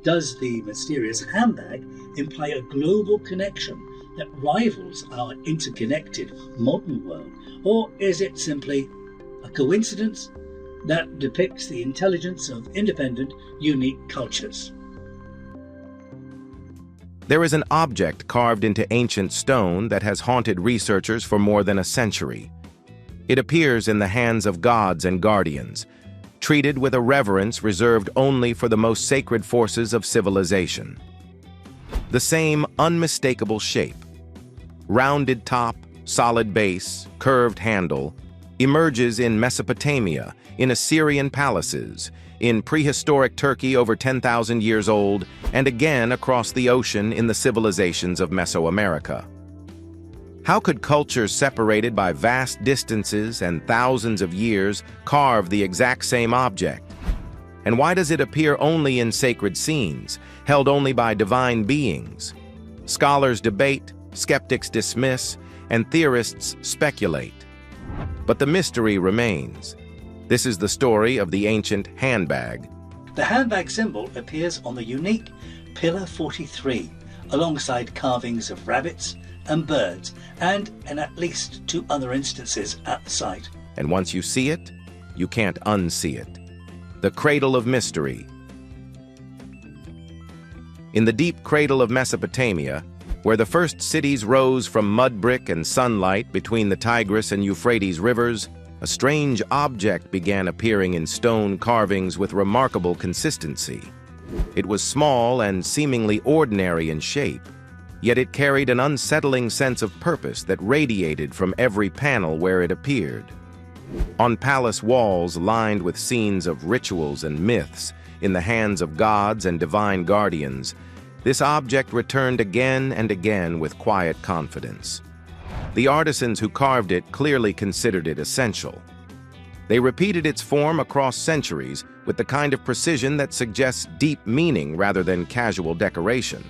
Does the mysterious handbag imply a global connection that rivals our interconnected modern world, or is it simply a coincidence that depicts the intelligence of independent, unique cultures? There is an object carved into ancient stone that has haunted researchers for more than a century. It appears in the hands of gods and guardians, treated with a reverence reserved only for the most sacred forces of civilization. The same unmistakable shape, rounded top, solid base, curved handle, emerges in Mesopotamia, in Assyrian palaces, in prehistoric Turkey over 10,000 years old, and again across the ocean in the civilizations of Mesoamerica. How could cultures separated by vast distances and thousands of years carve the exact same object? And why does it appear only in sacred scenes, held only by divine beings? Scholars debate, skeptics dismiss, and theorists speculate. But the mystery remains. This is the story of the ancient handbag. The handbag symbol appears on the unique Pillar 43, alongside carvings of rabbits and birds, and in at least 2 other instances at the site. And once you see it, you can't unsee it. The cradle of mystery. In the deep cradle of Mesopotamia, where the first cities rose from mud brick and sunlight between the Tigris and Euphrates rivers, a strange object began appearing in stone carvings with remarkable consistency. It was small and seemingly ordinary in shape, yet it carried an unsettling sense of purpose that radiated from every panel where it appeared. On palace walls lined with scenes of rituals and myths in the hands of gods and divine guardians, this object returned again and again with quiet confidence. The artisans who carved it clearly considered it essential. They repeated its form across centuries with the kind of precision that suggests deep meaning rather than casual decoration.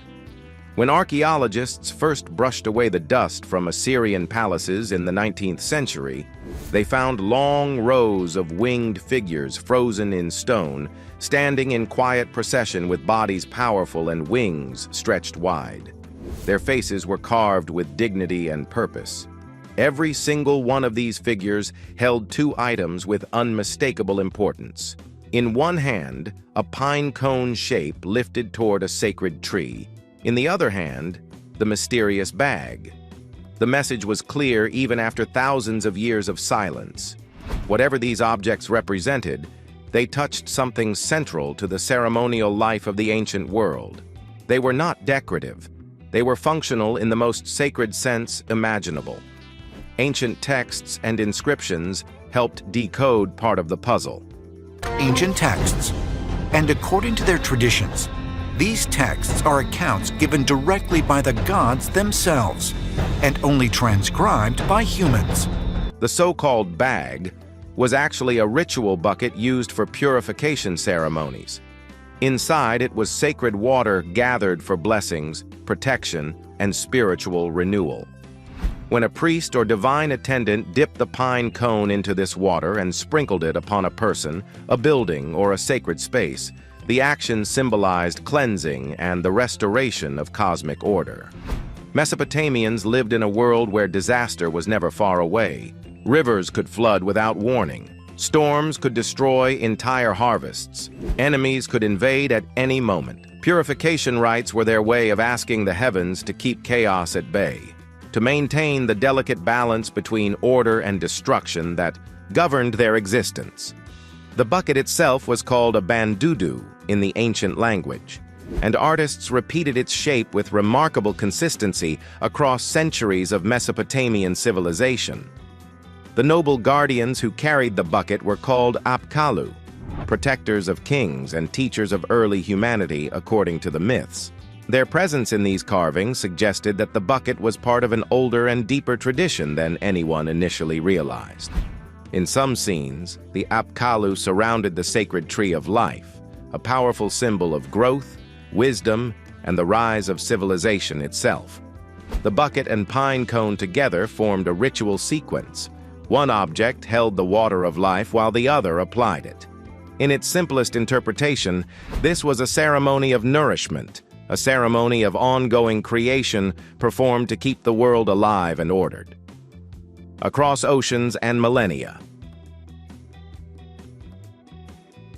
When archaeologists first brushed away the dust from Assyrian palaces in the 19th century, they found long rows of winged figures frozen in stone, standing in quiet procession with bodies powerful and wings stretched wide. Their faces were carved with dignity and purpose. Every single one of these figures held 2 items with unmistakable importance. In one hand, a pine cone shape lifted toward a sacred tree. In the other hand, the mysterious bag. The message was clear even after thousands of years of silence. Whatever these objects represented, they touched something central to the ceremonial life of the ancient world. They were not decorative. They were functional in the most sacred sense imaginable. Ancient texts and inscriptions helped decode part of the puzzle. Ancient texts, and according to their traditions, these texts are accounts given directly by the gods themselves, and only transcribed by humans. The so-called bag was actually a ritual bucket used for purification ceremonies. Inside it was sacred water gathered for blessings, protection, and spiritual renewal. When a priest or divine attendant dipped the pine cone into this water and sprinkled it upon a person, a building, or a sacred space, the action symbolized cleansing and the restoration of cosmic order. Mesopotamians lived in a world where disaster was never far away. Rivers could flood without warning. Storms could destroy entire harvests. Enemies could invade at any moment. Purification rites were their way of asking the heavens to keep chaos at bay, to maintain the delicate balance between order and destruction that governed their existence. The bucket itself was called a bandudu in the ancient language, and artists repeated its shape with remarkable consistency across centuries of Mesopotamian civilization. The noble guardians who carried the bucket were called apkallu, protectors of kings and teachers of early humanity according to the myths. Their presence in these carvings suggested that the bucket was part of an older and deeper tradition than anyone initially realized. In some scenes, the apkallu surrounded the sacred tree of life, a powerful symbol of growth, wisdom, and the rise of civilization itself. The bucket and pine cone together formed a ritual sequence. One object held the water of life while the other applied it. In its simplest interpretation, this was a ceremony of nourishment, a ceremony of ongoing creation performed to keep the world alive and ordered. Across oceans and millennia.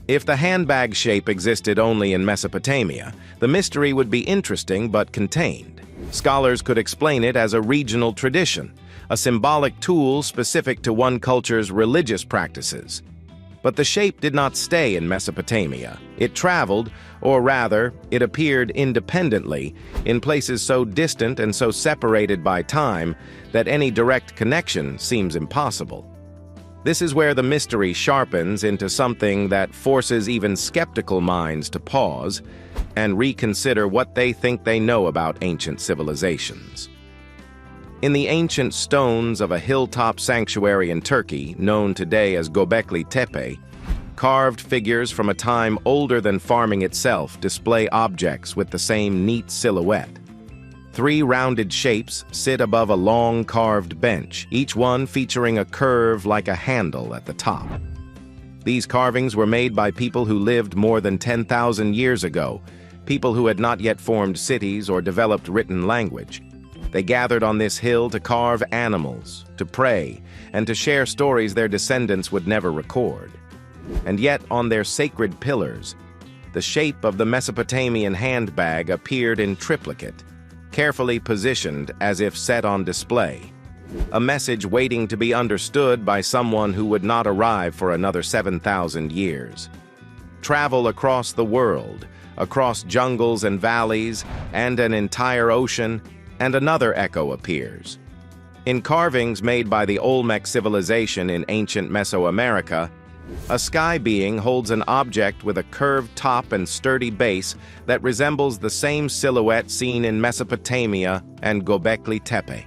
If the handbag shape existed only in Mesopotamia, the mystery would be interesting but contained. Scholars could explain it as a regional tradition, a symbolic tool specific to one culture's religious practices. But the shape did not stay in Mesopotamia. It traveled, or rather, it appeared independently, in places so distant and so separated by time that any direct connection seems impossible. This is where the mystery sharpens into something that forces even skeptical minds to pause and reconsider what they think they know about ancient civilizations. In the ancient stones of a hilltop sanctuary in Turkey, known today as Göbekli Tepe, carved figures from a time older than farming itself display objects with the same neat silhouette. 3 rounded shapes sit above a long carved bench, each one featuring a curve like a handle at the top. These carvings were made by people who lived more than 10,000 years ago, people who had not yet formed cities or developed written language. They gathered on this hill to carve animals, to pray, and to share stories their descendants would never record. And yet, on their sacred pillars, the shape of the Mesopotamian handbag appeared in triplicate, carefully positioned as if set on display, a message waiting to be understood by someone who would not arrive for another 7,000 years. Travel across the world, across jungles and valleys, and an entire ocean, and another echo appears. In carvings made by the Olmec civilization in ancient Mesoamerica, a sky being holds an object with a curved top and sturdy base that resembles the same silhouette seen in Mesopotamia and Göbekli Tepe.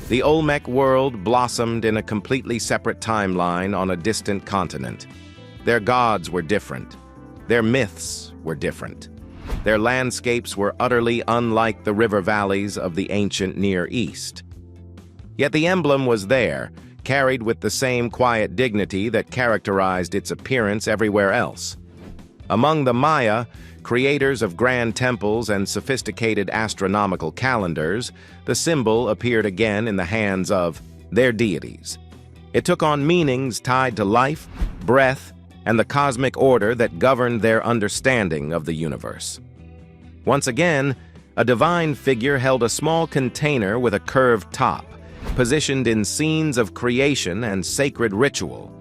The Olmec world blossomed in a completely separate timeline on a distant continent. Their gods were different. Their myths were different. Their landscapes were utterly unlike the river valleys of the ancient Near East. Yet the emblem was there, carried with the same quiet dignity that characterized its appearance everywhere else. Among the Maya, creators of grand temples and sophisticated astronomical calendars, the symbol appeared again in the hands of their deities. It took on meanings tied to life, breath, and the cosmic order that governed their understanding of the universe. Once again, a divine figure held a small container with a curved top, positioned in scenes of creation and sacred ritual.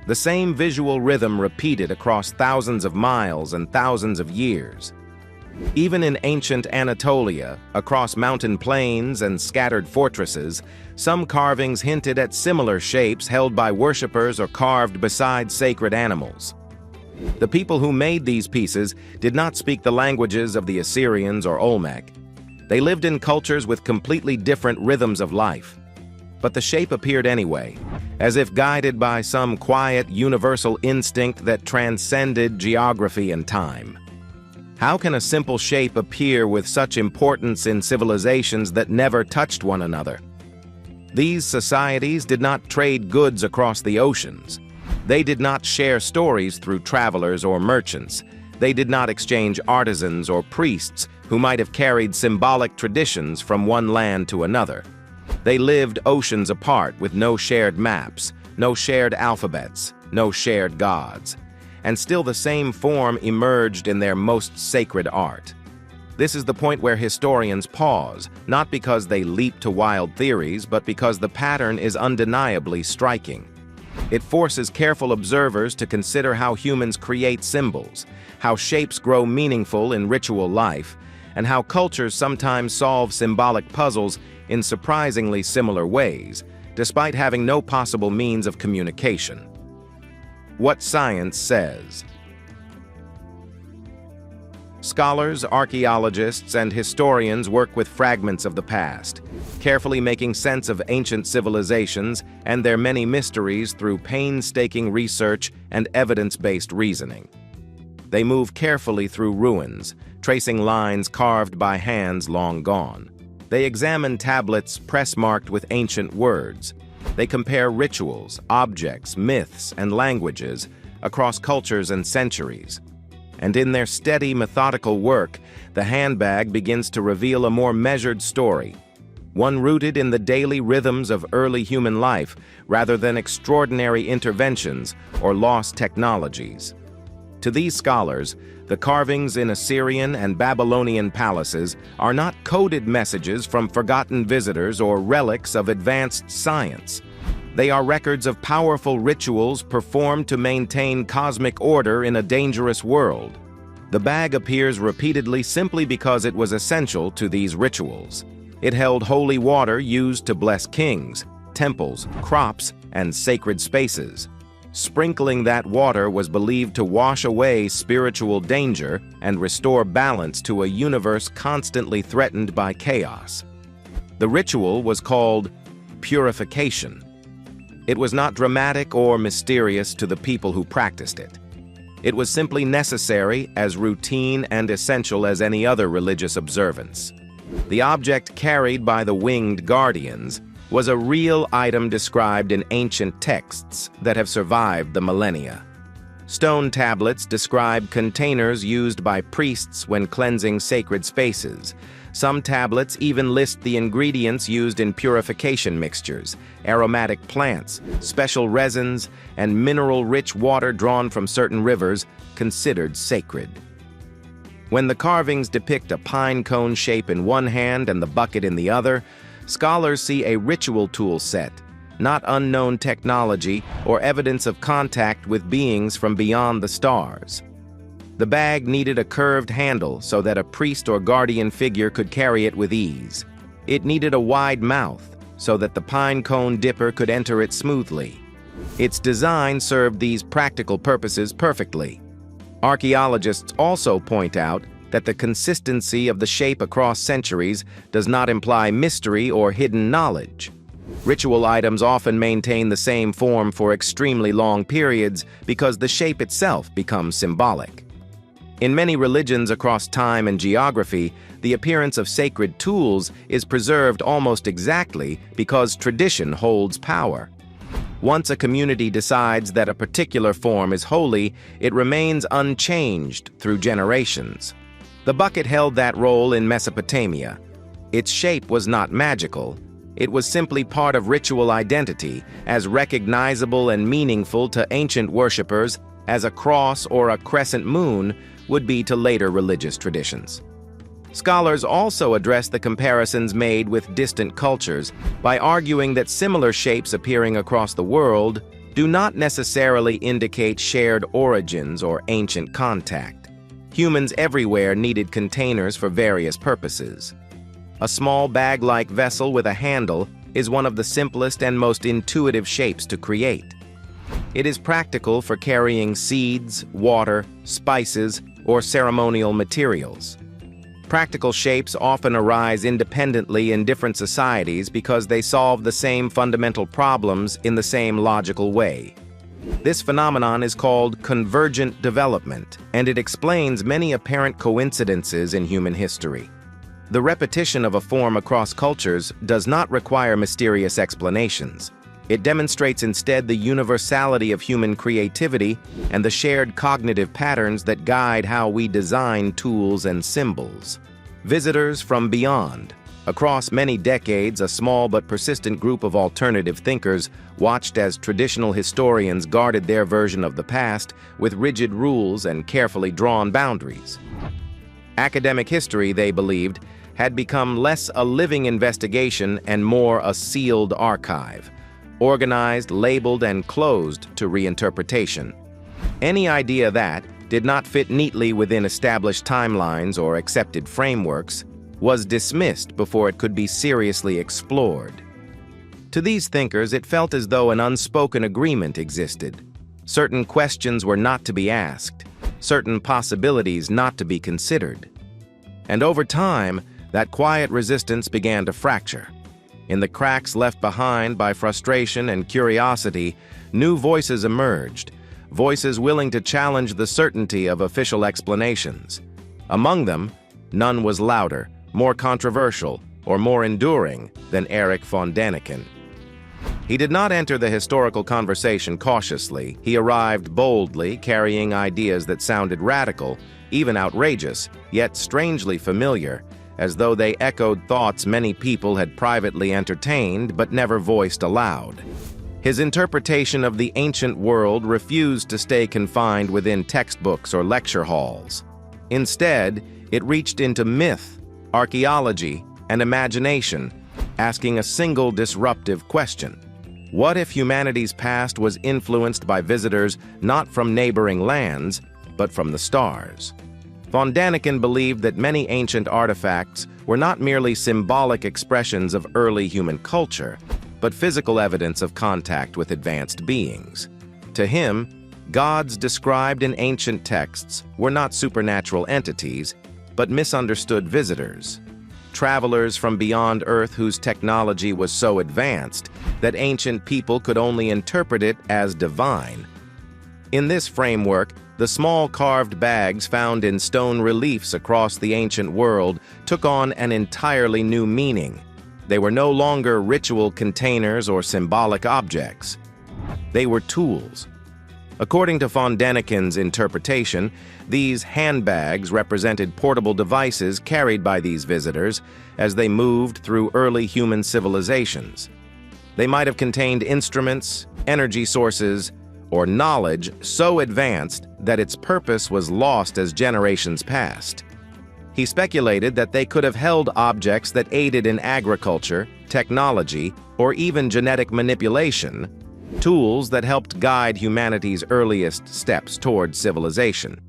The same visual rhythm repeated across thousands of miles and thousands of years. Even in ancient Anatolia, across mountain plains and scattered fortresses, some carvings hinted at similar shapes held by worshippers or carved beside sacred animals. The people who made these pieces did not speak the languages of the Assyrians or Olmec. They lived in cultures with completely different rhythms of life. But the shape appeared anyway, as if guided by some quiet, universal instinct that transcended geography and time. How can a simple shape appear with such importance in civilizations that never touched one another? These societies did not trade goods across the oceans. They did not share stories through travelers or merchants. They did not exchange artisans or priests who might have carried symbolic traditions from one land to another. They lived oceans apart with no shared maps, no shared alphabets, no shared gods. And still the same form emerged in their most sacred art. This is the point where historians pause, not because they leap to wild theories, but because the pattern is undeniably striking. It forces careful observers to consider how humans create symbols, how shapes grow meaningful in ritual life, and how cultures sometimes solve symbolic puzzles in surprisingly similar ways, despite having no possible means of communication. What science says. Scholars, archaeologists, and historians work with fragments of the past, carefully making sense of ancient civilizations and their many mysteries through painstaking research and evidence-based reasoning. They move carefully through ruins, tracing lines carved by hands long gone. They examine tablets press-marked with ancient words. They compare rituals, objects, myths, and languages, across cultures and centuries. And in their steady, methodical work, the handbag begins to reveal a more measured story, one rooted in the daily rhythms of early human life rather than extraordinary interventions or lost technologies. To these scholars, the carvings in Assyrian and Babylonian palaces are not coded messages from forgotten visitors or relics of advanced science. They are records of powerful rituals performed to maintain cosmic order in a dangerous world. The bag appears repeatedly simply because it was essential to these rituals. It held holy water used to bless kings, temples, crops, and sacred spaces. Sprinkling that water was believed to wash away spiritual danger and restore balance to a universe constantly threatened by chaos. The ritual was called purification. It was not dramatic or mysterious to the people who practiced it. It was simply necessary, as routine and essential as any other religious observance. The object carried by the winged guardians was a real item described in ancient texts that have survived the millennia. Stone tablets describe containers used by priests when cleansing sacred spaces. Some tablets even list the ingredients used in purification mixtures, aromatic plants, special resins, and mineral-rich water drawn from certain rivers considered sacred. When the carvings depict a pine cone shape in one hand and the bucket in the other, scholars see a ritual tool set, not unknown technology or evidence of contact with beings from beyond the stars. The bag needed a curved handle so that a priest or guardian figure could carry it with ease. It needed a wide mouth so that the pine cone dipper could enter it smoothly. Its design served these practical purposes perfectly. Archaeologists also point out that the consistency of the shape across centuries does not imply mystery or hidden knowledge. Ritual items often maintain the same form for extremely long periods because the shape itself becomes symbolic. In many religions across time and geography, the appearance of sacred tools is preserved almost exactly because tradition holds power. Once a community decides that a particular form is holy, it remains unchanged through generations. The bucket held that role in Mesopotamia. Its shape was not magical. It was simply part of ritual identity, as recognizable and meaningful to ancient worshippers as a cross or a crescent moon would be to later religious traditions. Scholars also address the comparisons made with distant cultures by arguing that similar shapes appearing across the world do not necessarily indicate shared origins or ancient contact. Humans everywhere needed containers for various purposes. A small bag-like vessel with a handle is one of the simplest and most intuitive shapes to create. It is practical for carrying seeds, water, spices, or ceremonial materials. Practical shapes often arise independently in different societies because they solve the same fundamental problems in the same logical way. This phenomenon is called convergent development, and it explains many apparent coincidences in human history. The repetition of a form across cultures does not require mysterious explanations. It demonstrates instead the universality of human creativity and the shared cognitive patterns that guide how we design tools and symbols. Visitors from beyond. Across many decades, a small but persistent group of alternative thinkers watched as traditional historians guarded their version of the past with rigid rules and carefully drawn boundaries. Academic history, they believed, had become less a living investigation and more a sealed archive, organized, labeled, and closed to reinterpretation. Any idea that did not fit neatly within established timelines or accepted frameworks was dismissed before it could be seriously explored. To these thinkers, it felt as though an unspoken agreement existed. Certain questions were not to be asked, certain possibilities not to be considered. And over time, that quiet resistance began to fracture. In the cracks left behind by frustration and curiosity, new voices emerged, voices willing to challenge the certainty of official explanations. Among them, none was louder, more controversial, or more enduring than Erich von Däniken. He did not enter the historical conversation cautiously. He arrived boldly, carrying ideas that sounded radical, even outrageous, yet strangely familiar, as though they echoed thoughts many people had privately entertained but never voiced aloud. His interpretation of the ancient world refused to stay confined within textbooks or lecture halls. Instead, it reached into myth, archaeology, and imagination, asking a single disruptive question. What if humanity's past was influenced by visitors not from neighboring lands, but from the stars? Von Daniken believed that many ancient artifacts were not merely symbolic expressions of early human culture, but physical evidence of contact with advanced beings. To him, gods described in ancient texts were not supernatural entities, but misunderstood visitors. Travelers from beyond Earth whose technology was so advanced that ancient people could only interpret it as divine. In this framework, the small carved bags found in stone reliefs across the ancient world took on an entirely new meaning. They were no longer ritual containers or symbolic objects. They were tools. According to von Daniken's interpretation, these handbags represented portable devices carried by these visitors as they moved through early human civilizations. They might have contained instruments, energy sources, or knowledge so advanced that its purpose was lost as generations passed. He speculated that they could have held objects that aided in agriculture, technology, or even genetic manipulation, tools that helped guide humanity's earliest steps toward civilization.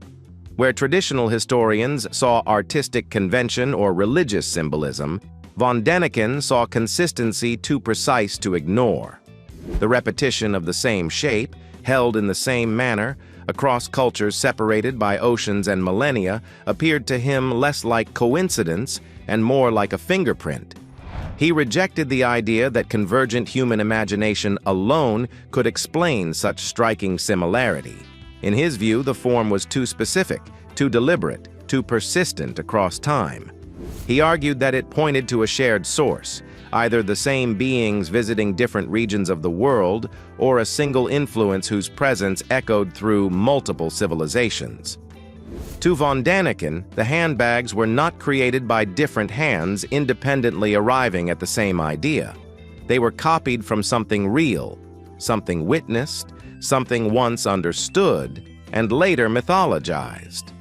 Where traditional historians saw artistic convention or religious symbolism, von Daniken saw consistency too precise to ignore. The repetition of the same shape, held in the same manner, across cultures separated by oceans and millennia, appeared to him less like coincidence and more like a fingerprint. He rejected the idea that convergent human imagination alone could explain such striking similarity. In his view, the form was too specific, too deliberate, too persistent across time. He argued that it pointed to a shared source, either the same beings visiting different regions of the world or a single influence whose presence echoed through multiple civilizations. To von Daniken, the handbags were not created by different hands independently arriving at the same idea. They were copied from something real, something witnessed, something once understood, and later mythologized.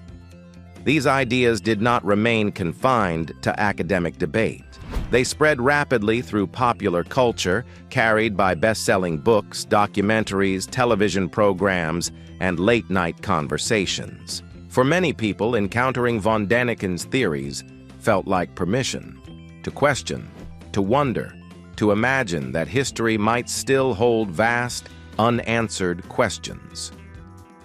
These ideas did not remain confined to academic debate. They spread rapidly through popular culture, carried by best-selling books, documentaries, television programs, and late-night conversations. For many people, encountering von Daniken's theories felt like permission to question, to wonder, to imagine that history might still hold vast, unanswered questions.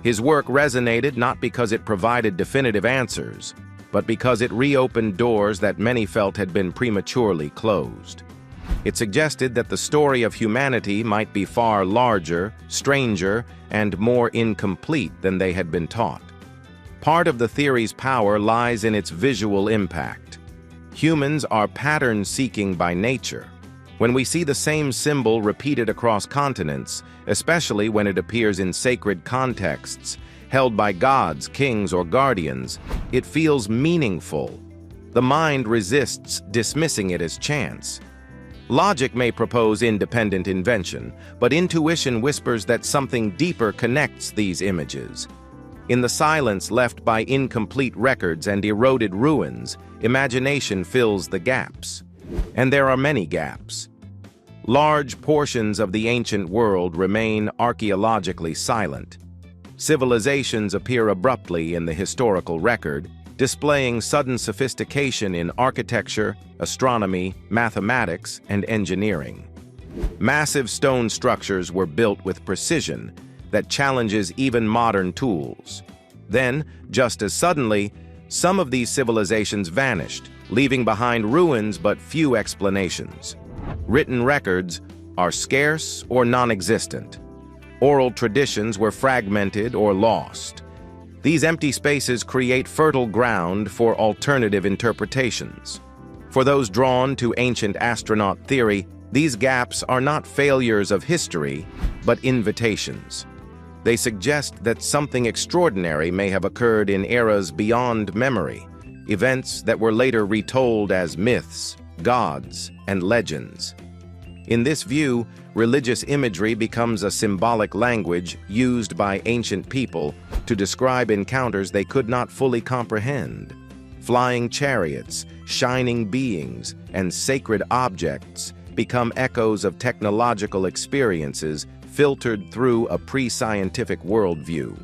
His work resonated not because it provided definitive answers, but because it reopened doors that many felt had been prematurely closed. It suggested that the story of humanity might be far larger, stranger, and more incomplete than they had been taught. Part of the theory's power lies in its visual impact. Humans are pattern-seeking by nature. When we see the same symbol repeated across continents, especially when it appears in sacred contexts, held by gods, kings, or guardians, it feels meaningful. The mind resists dismissing it as chance. Logic may propose independent invention, but intuition whispers that something deeper connects these images. In the silence left by incomplete records and eroded ruins, imagination fills the gaps. And there are many gaps. Large portions of the ancient world remain archaeologically silent. Civilizations appear abruptly in the historical record, displaying sudden sophistication in architecture, astronomy, mathematics, and engineering. Massive stone structures were built with precision that challenges even modern tools. Then, just as suddenly, some of these civilizations vanished, leaving behind ruins but few explanations. Written records are scarce or non-existent. Oral traditions were fragmented or lost. These empty spaces create fertile ground for alternative interpretations. For those drawn to ancient astronaut theory, These gaps are not failures of history, but invitations. They suggest that something extraordinary may have occurred in eras beyond memory, events that were later retold as myths, gods, and legends. In this view, religious imagery becomes a symbolic language used by ancient people to describe encounters they could not fully comprehend. Flying chariots, shining beings, and sacred objects become echoes of technological experiences filtered through a pre-scientific worldview.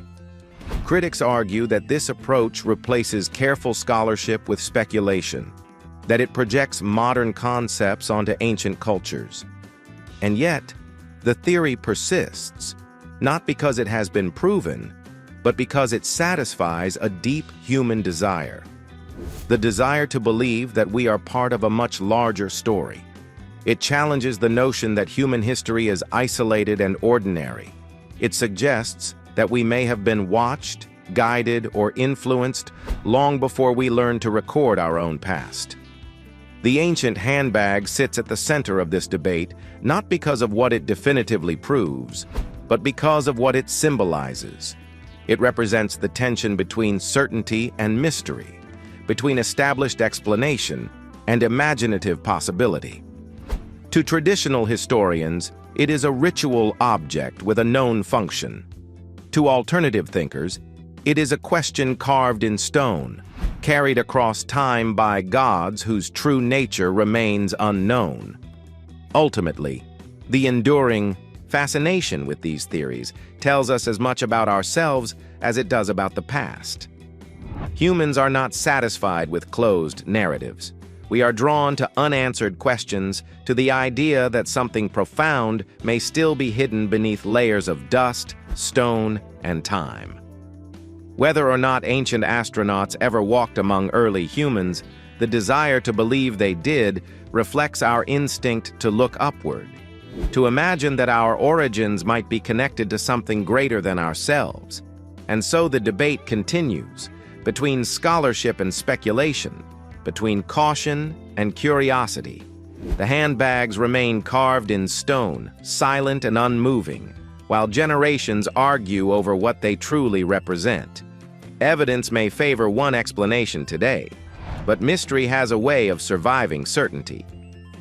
Critics argue that this approach replaces careful scholarship with speculation, that it projects modern concepts onto ancient cultures. And yet, the theory persists, not because it has been proven, but because it satisfies a deep human desire. The desire to believe that we are part of a much larger story. It challenges the notion that human history is isolated and ordinary. It suggests that we may have been watched, guided, or influenced long before we learned to record our own past. The ancient handbag sits at the center of this debate, not because of what it definitively proves, but because of what it symbolizes. It represents the tension between certainty and mystery, between established explanation and imaginative possibility. To traditional historians, it is a ritual object with a known function. To alternative thinkers, it is a question carved in stone, carried across time by gods whose true nature remains unknown. Ultimately, the enduring fascination with these theories tells us as much about ourselves as it does about the past. Humans are not satisfied with closed narratives. We are drawn to unanswered questions, to the idea that something profound may still be hidden beneath layers of dust, stone, and time. Whether or not ancient astronauts ever walked among early humans, the desire to believe they did reflects our instinct to look upward, to imagine that our origins might be connected to something greater than ourselves. And so the debate continues, between scholarship and speculation, between caution and curiosity. The handbags remain carved in stone, silent and unmoving, while generations argue over what they truly represent. Evidence may favor one explanation today, but mystery has a way of surviving certainty.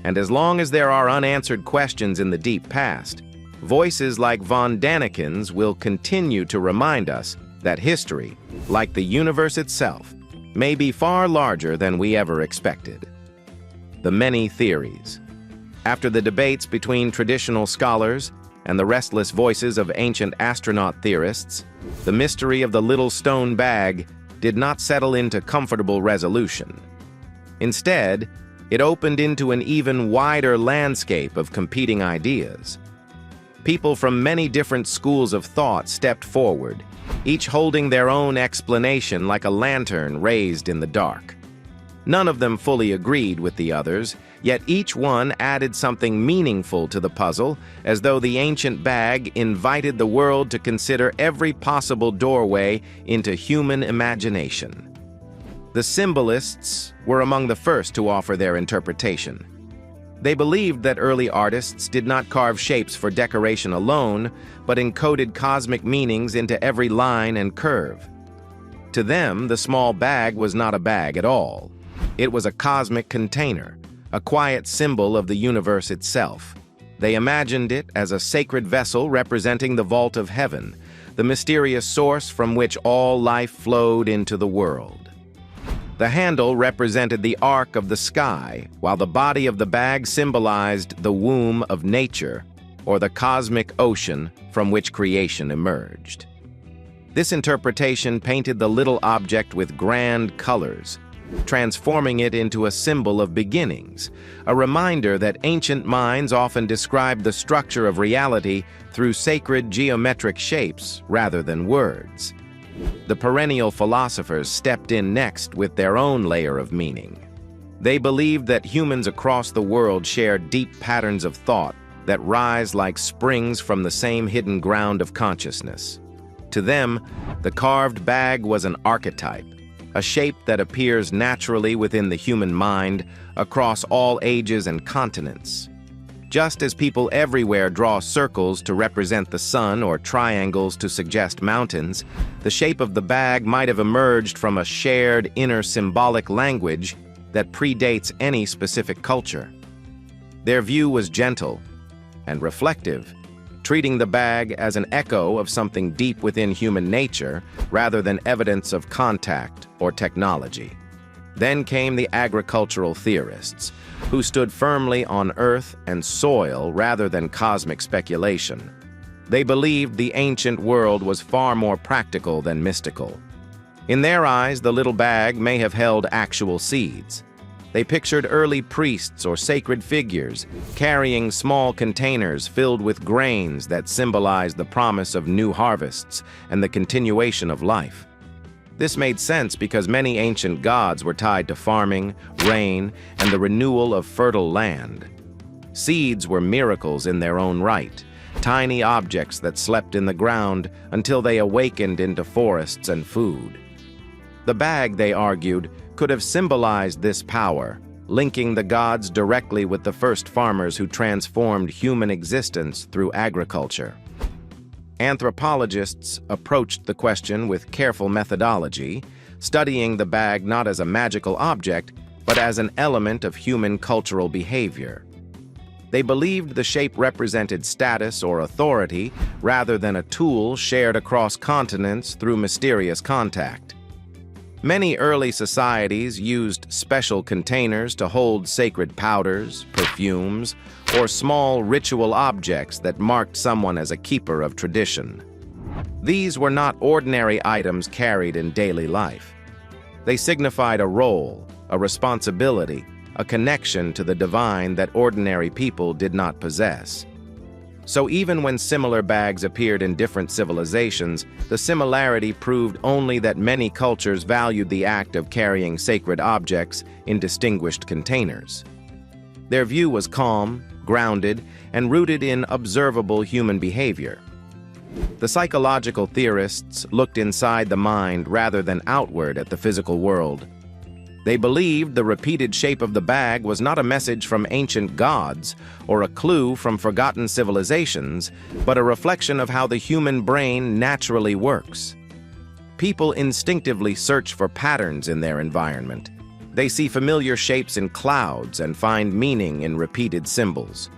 And as long as there are unanswered questions in the deep past, voices like von Daniken's will continue to remind us that history, like the universe itself, may be far larger than we ever expected. The many theories. After the debates between traditional scholars and the restless voices of ancient astronaut theorists, the mystery of the little stone bag did not settle into comfortable resolution. Instead, it opened into an even wider landscape of competing ideas. People from many different schools of thought stepped forward, each holding their own explanation like a lantern raised in the dark. None of them fully agreed with the others, yet each one added something meaningful to the puzzle, as though the ancient bag invited the world to consider every possible doorway into human imagination. The symbolists were among the first to offer their interpretation. They believed that early artists did not carve shapes for decoration alone, but encoded cosmic meanings into every line and curve. To them, the small bag was not a bag at all. It was a cosmic container, a quiet symbol of the universe itself. They imagined it as a sacred vessel representing the vault of heaven, the mysterious source from which all life flowed into the world. The handle represented the arc of the sky, while the body of the bag symbolized the womb of nature, or the cosmic ocean from which creation emerged. This interpretation painted the little object with grand colors, transforming it into a symbol of beginnings, a reminder that ancient minds often described the structure of reality through sacred geometric shapes rather than words. The perennial philosophers stepped in next with their own layer of meaning. They believed that humans across the world share deep patterns of thought that rise like springs from the same hidden ground of consciousness. To them, the carved bag was an archetype, a shape that appears naturally within the human mind across all ages and continents. Just as people everywhere draw circles to represent the sun or triangles to suggest mountains, the shape of the bag might have emerged from a shared inner symbolic language that predates any specific culture. Their view was gentle and reflective, treating the bag as an echo of something deep within human nature rather than evidence of contact or technology. Then came the agricultural theorists, who stood firmly on earth and soil rather than cosmic speculation. They believed the ancient world was far more practical than mystical. In their eyes, the little bag may have held actual seeds. They pictured early priests or sacred figures carrying small containers filled with grains that symbolized the promise of new harvests and the continuation of life. This made sense because many ancient gods were tied to farming, rain, and the renewal of fertile land. Seeds were miracles in their own right, tiny objects that slept in the ground until they awakened into forests and food. The bag, they argued, could have symbolized this power, linking the gods directly with the first farmers who transformed human existence through agriculture. Anthropologists approached the question with careful methodology, studying the bag not as a magical object, but as an element of human cultural behavior. They believed the shape represented status or authority rather than a tool shared across continents through mysterious contact. Many early societies used special containers to hold sacred powders, perfumes, or small ritual objects that marked someone as a keeper of tradition. These were not ordinary items carried in daily life. They signified a role, a responsibility, a connection to the divine that ordinary people did not possess. So even when similar bags appeared in different civilizations, the similarity proved only that many cultures valued the act of carrying sacred objects in distinguished containers. Their view was calm, grounded, and rooted in observable human behavior. The psychological theorists looked inside the mind rather than outward at the physical world. They believed the repeated shape of the bag was not a message from ancient gods or a clue from forgotten civilizations, but a reflection of how the human brain naturally works. People instinctively search for patterns in their environment. They see familiar shapes in clouds and find meaning in repeated symbols.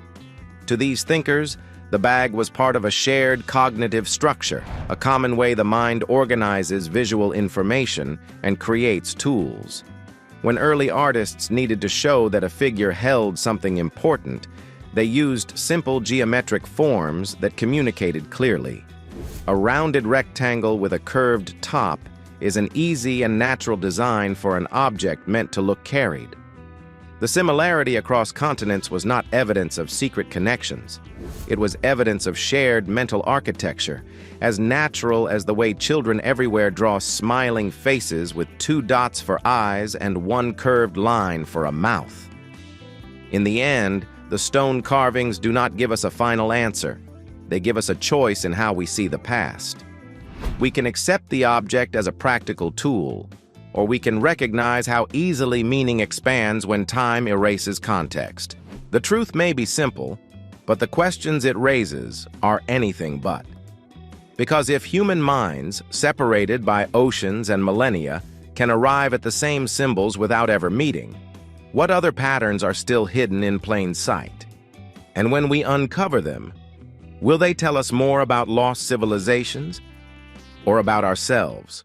To these thinkers, the bag was part of a shared cognitive structure, a common way the mind organizes visual information and creates tools. When early artists needed to show that a figure held something important, they used simple geometric forms that communicated clearly. A rounded rectangle with a curved top is an easy and natural design for an object meant to look carried. The similarity across continents was not evidence of secret connections. It was evidence of shared mental architecture, as natural as the way children everywhere draw smiling faces with 2 dots for eyes and 1 curved line for a mouth. In the end, the stone carvings do not give us a final answer. They give us a choice in how we see the past. We can accept the object as a practical tool, or we can recognize how easily meaning expands when time erases context. The truth may be simple, but the questions it raises are anything but. Because if human minds, separated by oceans and millennia, can arrive at the same symbols without ever meeting, what other patterns are still hidden in plain sight? And when we uncover them, will they tell us more about lost civilizations or about ourselves?